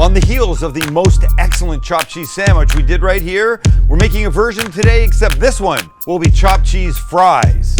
On the heels of the most excellent chopped cheese sandwich we did right here, we're making a version today, except this one will be chopped cheese fries.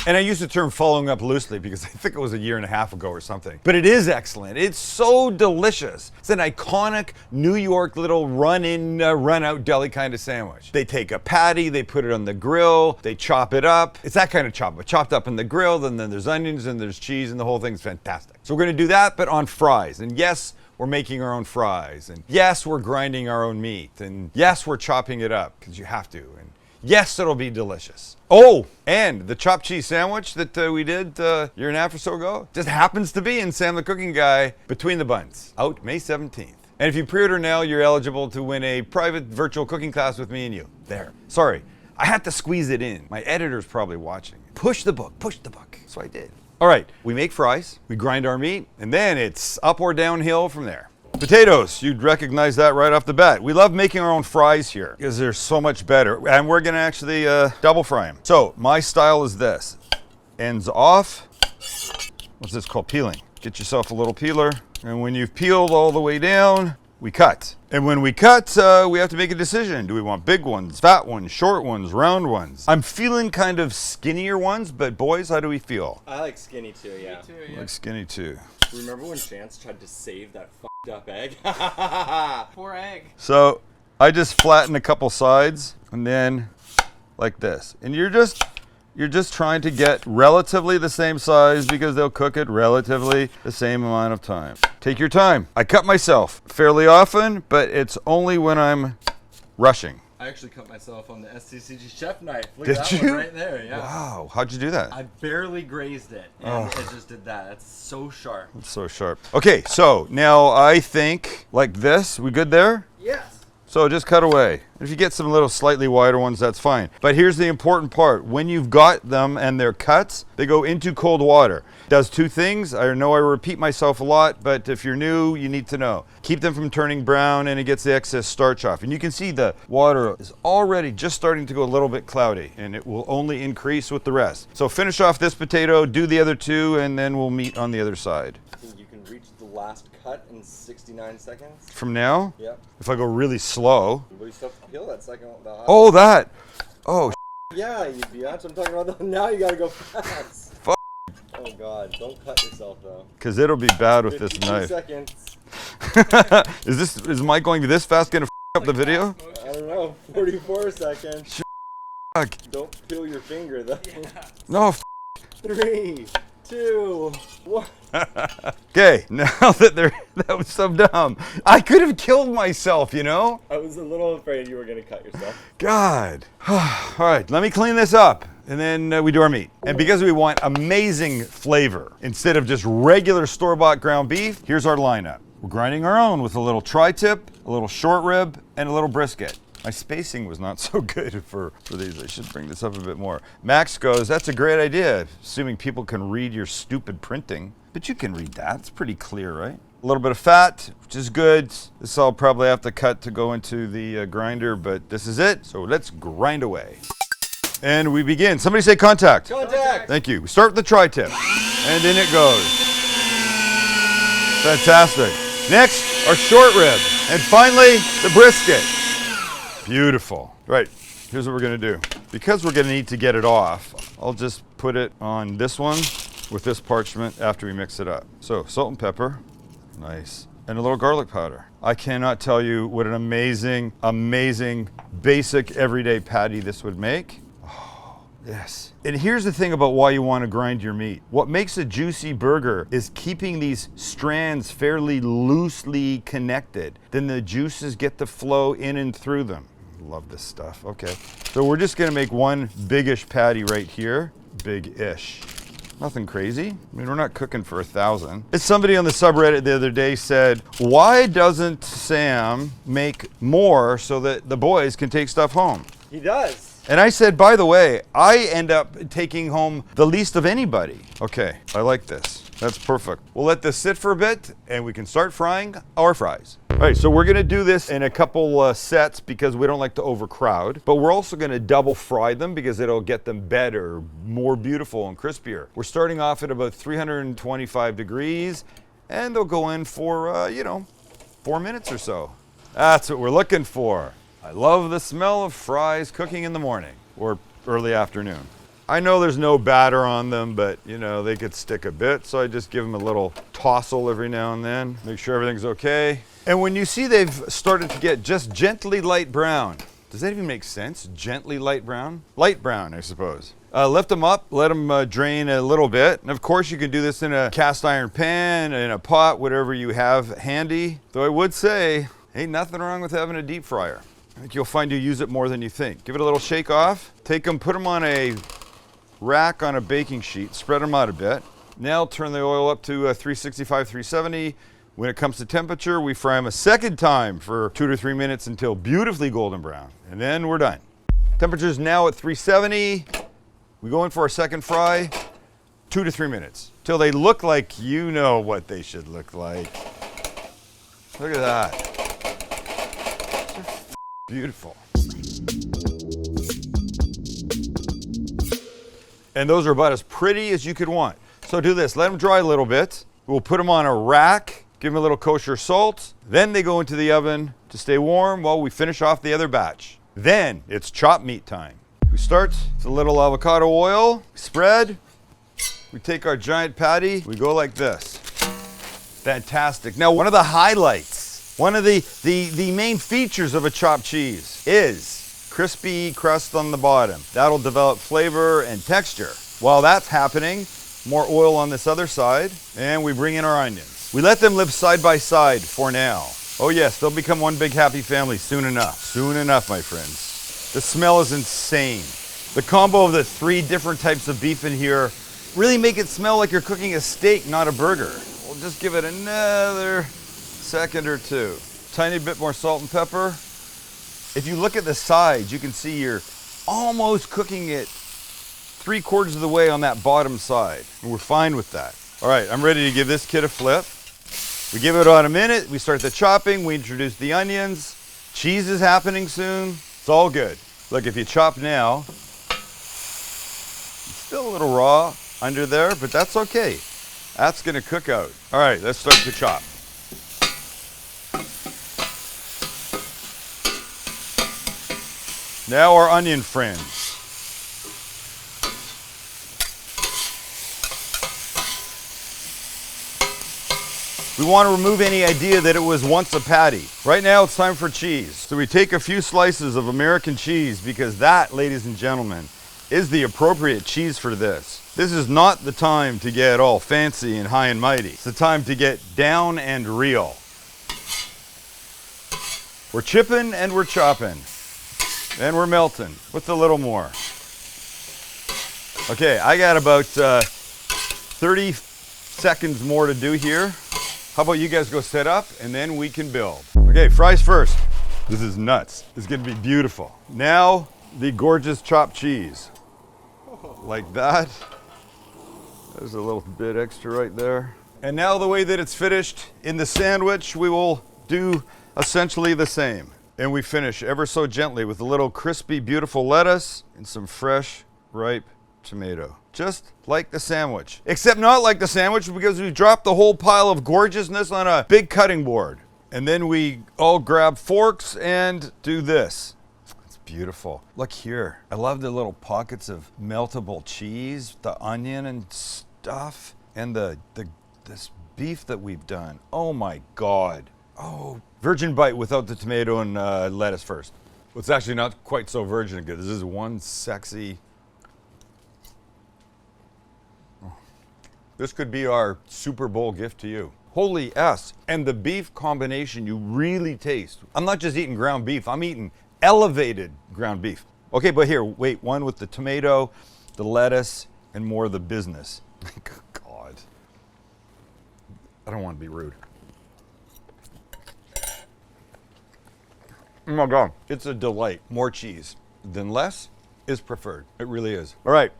And I use the term following up loosely because I think it was a year and a half ago or something. But it is excellent. It's so delicious. It's an iconic New York little run-in, run-out deli kind of sandwich. They take a patty, they put it on the grill, they chop it up. It's that kind of chop, but chopped up in the grill, then there's onions and there's cheese and the whole thing's fantastic. So we're gonna do that, but on fries. And yes, we're making our own fries. And yes, we're grinding our own meat. And yes, we're chopping it up because you have to. And yes, it'll be delicious. Oh, and the chopped cheese sandwich that we did a year and a half or so ago just happens to be in Sam the Cooking Guy Between the Buns, out May 17th. And if you pre-order now, you're eligible to win a private virtual cooking class with me and you. There. Sorry, I had to squeeze it in. My editor's probably watching. Push the book, push the book. So I did. All right, we make fries, we grind our meat, and then it's up or downhill from there. Potatoes, you'd recognize that right off the bat. We love making our own fries here because they're so much better. And we're gonna actually double fry them. So my style is this. Ends off, what's this called? Peeling. Get yourself a little peeler. And when you've peeled all the way down, we cut. And when we cut, we have to make a decision. Do we want big ones, fat ones, short ones, round ones? I'm feeling kind of skinnier ones, but boys, how do we feel? I like skinny too, yeah. Me too, yeah. I like skinny too. Remember when Chance tried to save that f***ed up egg? Poor egg. So I just flatten a couple sides and then like this. And you're just trying to get relatively the same size because they'll cook it relatively the same amount of time. Take your time. I cut myself fairly often, but it's only when I'm rushing. I actually cut myself on the STCG chef knife. Look Did at that you? one right there, yeah. Wow, how'd you do that? I barely grazed it, and it just did that. That's so sharp. It's so sharp. Okay, so now I think like this. We good there? Yes. So just cut away. If you get some little slightly wider ones, that's fine. But here's the important part. When you've got them and they're cuts, they go into cold water. Does two things. I know I repeat myself a lot, but if you're new, you need to know. Keep them from turning brown and it gets the excess starch off. And you can see the water is already just starting to go a little bit cloudy and it will only increase with the rest. So finish off this potato, do the other two, and then we'll meet on the other side. I think you can reach the last cut in 69 seconds. From now? Yep. If I go really slow. But you still have to peel that second one. Oh, that. Oh, yeah, you biatch. I'm talking about now you gotta go fast. Fuck. Oh god, don't cut yourself though. Because it'll be bad with this knife. Seconds. Is Mike going this fast gonna up the video? I don't know, 44 seconds. Fuck. Don't peel your finger though. Yeah. No. 3, 2, 1. Okay, now that was so dumb. I could have killed myself, you know? I was a little afraid you were gonna cut yourself. God. All right, let me clean this up and then we do our meat. And because we want amazing flavor, instead of just regular store-bought ground beef, here's our lineup. We're grinding our own with a little tri-tip, a little short rib, and a little brisket. My spacing was not so good for these. I should bring this up a bit more. Max goes, that's a great idea, assuming people can read your stupid printing. But you can read that, it's pretty clear, right? A little bit of fat, which is good. This I'll probably have to cut to go into the grinder, but this is it. So let's grind away. And we begin. Somebody say contact. Contact! Thank you. We start with the tri-tip, and in it goes. Fantastic. Next, our short rib, and finally, the brisket. Beautiful. Right, here's what we're gonna do. Because we're gonna need to get it off, I'll just put it on this one with this parchment after we mix it up. So, salt and pepper, nice. And a little garlic powder. I cannot tell you what an amazing, amazing, basic, everyday patty this would make. Oh, yes. And here's the thing about why you wanna grind your meat. What makes a juicy burger is keeping these strands fairly loosely connected. Then the juices get to flow in and through them. Love this stuff. Okay, so we're just gonna make one big-ish patty right here. Big-ish. Nothing crazy. I mean, we're not cooking for 1,000. As somebody on the subreddit the other day said, why doesn't Sam make more so that the boys can take stuff home? He does. And I said, by the way, I end up taking home the least of anybody. Okay, I like this. That's perfect. We'll let this sit for a bit and we can start frying our fries. Bye All right, so we're gonna do this in a couple sets because we don't like to overcrowd, but we're also gonna double fry them because it'll get them better, more beautiful and crispier. We're starting off at about 325 degrees and they'll go in for, 4 minutes or so. That's what we're looking for. I love the smell of fries cooking in the morning or early afternoon. I know there's no batter on them, but they could stick a bit, so I just give them a little tousle every now and then, make sure everything's okay. And when you see they've started to get just gently light brown, does that even make sense? Gently light brown? Light brown, I suppose. Lift them up, let them drain a little bit. And of course you can do this in a cast iron pan, in a pot, whatever you have handy. Though I would say, ain't nothing wrong with having a deep fryer. I think you'll find you use it more than you think. Give it a little shake off. Take them, put them on a rack on a baking sheet, spread them out a bit. Now turn the oil up to 365, 370. When it comes to temperature, we fry them a second time for 2 to 3 minutes until beautifully golden brown. And then we're done. Temperature's now at 370. We go in for our second fry, 2 to 3 minutes, till they look like you know what they should look like. Look at that. They're beautiful. And those are about as pretty as you could want. So do this, let them dry a little bit. We'll put them on a rack, give them a little kosher salt. Then they go into the oven to stay warm while we finish off the other batch. Then it's chopped meat time. We start with a little avocado oil, spread. We take our giant patty, we go like this. Fantastic. Now one of the highlights, one of the main features of a chopped cheese is crispy crust on the bottom. That'll develop flavor and texture. While that's happening, more oil on this other side, and we bring in our onions. We let them live side by side for now. Oh yes, they'll become one big happy family soon enough. Soon enough, my friends. The smell is insane. The combo of the 3 different types of beef in here really make it smell like you're cooking a steak, not a burger. We'll just give it another second or 2. Tiny bit more salt and pepper. If you look at the sides, you can see you're almost cooking it 3/4 of the way on that bottom side. And we're fine with that. All right, I'm ready to give this kid a flip. We give it about a minute, we start the chopping, we introduce the onions. Cheese is happening soon. It's all good. Look, if you chop now, it's still a little raw under there, but that's okay. That's gonna cook out. All right, let's start to chop. Now our onion friends. We want to remove any idea that it was once a patty. Right now it's time for cheese. So we take a few slices of American cheese because that, ladies and gentlemen, is the appropriate cheese for this. This is not the time to get all fancy and high and mighty. It's the time to get down and real. We're chipping and we're chopping. And we're melting with a little more. Okay, I got about 30 seconds more to do here. How about you guys go set up and then we can build. Okay, fries first. This is nuts. It's gonna be beautiful. Now, the gorgeous chopped cheese. Like that. There's a little bit extra right there. And now the way that it's finished in the sandwich, we will do essentially the same. And we finish ever so gently with a little crispy, beautiful lettuce and some fresh, ripe tomato. Just like the sandwich. Except not like the sandwich because we dropped the whole pile of gorgeousness on a big cutting board. And then we all grab forks and do this. It's beautiful. Look here. I love the little pockets of meltable cheese, the onion and stuff, and this beef that we've done. Oh my God. Oh, virgin bite without the tomato and lettuce first. Well, it's actually not quite so virgin good. This is one sexy. This could be our Super Bowl gift to you. Holy S. And the beef combination you really taste. I'm not just eating ground beef, I'm eating elevated ground beef. Okay, but here, wait, one with the tomato, the lettuce, and more of the business. God. I don't want to be rude. Oh my God, it's a delight. More cheese than less is preferred. It really is. All right,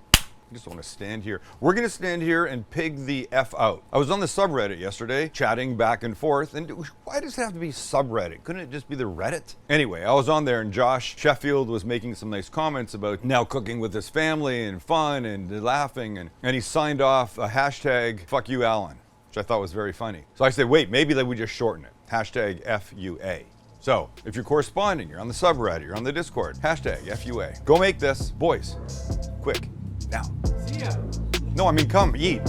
I just want to stand here. We're going to stand here and pig the F out. I was on the subreddit yesterday, chatting back and forth, and why does it have to be subreddit? Couldn't it just be the Reddit? Anyway, I was on there, and Josh Sheffield was making some nice comments about now cooking with his family and fun and laughing, and he signed off a hashtag fuck you Alan, which I thought was very funny. So I said, wait, maybe they would just shorten it. Hashtag FUA. So, if you're corresponding, you're on the subreddit, you're on the Discord, hashtag FUA. Go make this, boys, quick, now. See ya. No, I mean come, eat.